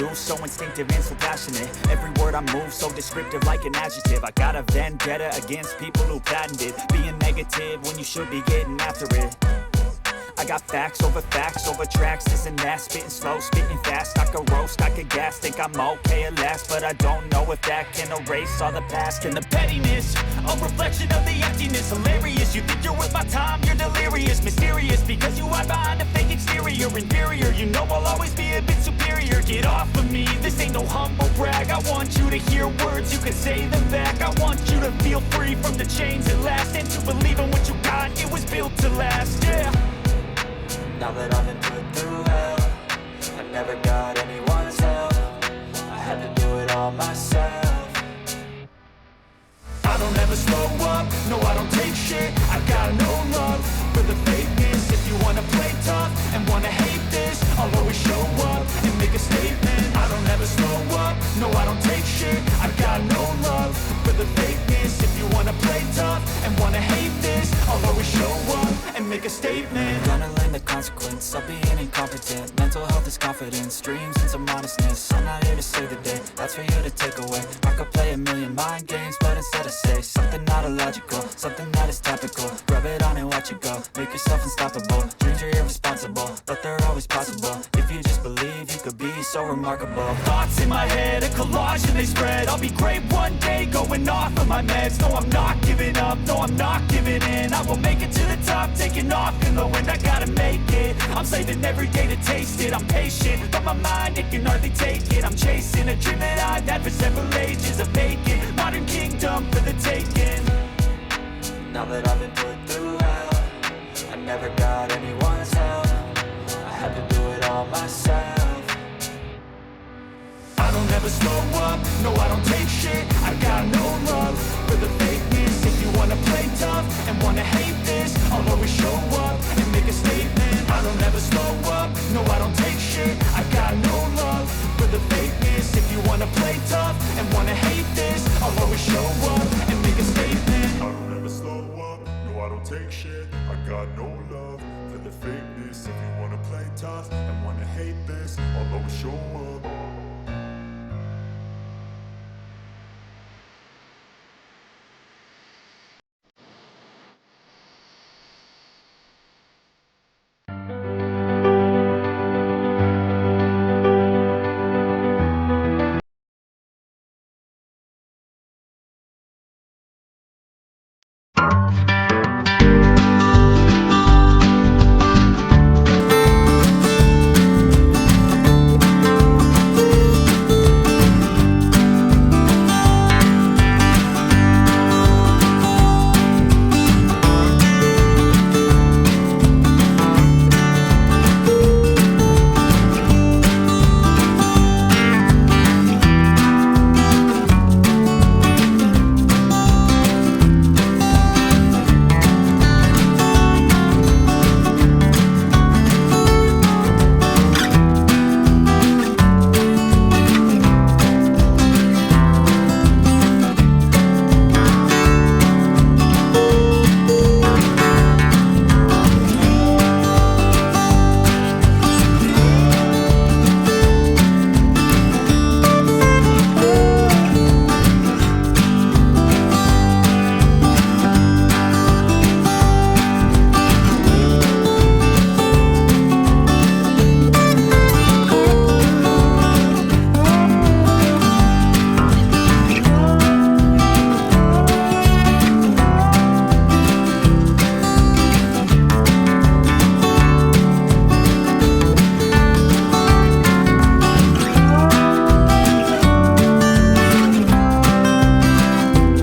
do, so instinctive and so passionate. Every word I move, so descriptive like an adjective. I got a vendetta against people who patented being negative when you should be getting after it. I got facts over tracks, this and that. Spitting slow, spitting fast, I could roast, I could gas. Think I'm okay at last, but I don't know if that can erase all the past. And the pettiness, a reflection of the emptiness. Hilarious, you think you're worth my time, you're delirious. Mysterious, because you hide behind a fake exterior. Inferior, you know I'll always be a bit superior. Get off of me, this ain't no humble brag. I want you to hear words, you can say them back. I want you to feel free from the chains at last, and to believe in what you got, it was built to last, yeah. Now that I've been put through hell, I never got anyone's help. I had to do it all myself. I don't ever slow up, no I don't take shit. I got no love for the fakeness. If you wanna play tough and wanna hate this, I'll always show up and make a statement. I don't ever slow up, no I don't take shit. I got no love for the fakeness. If you wanna play tough and wanna hate this, I'll always show up and make a statement. Gonna learn the consequence of being incompetent. Mental health is confidence, dreams and some honestness. I'm not here to save the day, that's for you to take away. I could play a million mind games, but instead I say something not illogical, something that is topical. Rub it on and watch it go, make yourself unstoppable. Dreams are irresponsible, but they're always possible. If you just believe, you could be so remarkable. Thoughts in my head, a collage and they spread. I'll be great one day, going off of my meds. No, I'm not giving up, no, I'm not giving in. I will make it to the top, taking off in the wind. I gotta make it, I'm saving every day to taste it. I'm patient, but my mind, it can hardly take it. I'm chasing a dream that I've had for several ages. A vacant, modern kingdom for the taking. Now that I've been put through hell, I never got anyone's help. I had to do it all myself. I don't ever slow up, no I don't take shit. I got no love for the fakeness. If you wanna play tough and wanna hate this, I'll always show up and make a statement. I don't ever slow up, no I don't take shit. I got no love for the fakeness. If you wanna play tough and wanna hate this, I'll always show up and make a statement. I don't ever slow up, no I don't take shit. I got no love for the fakeness. If you wanna play tough and wanna hate this, I'll always show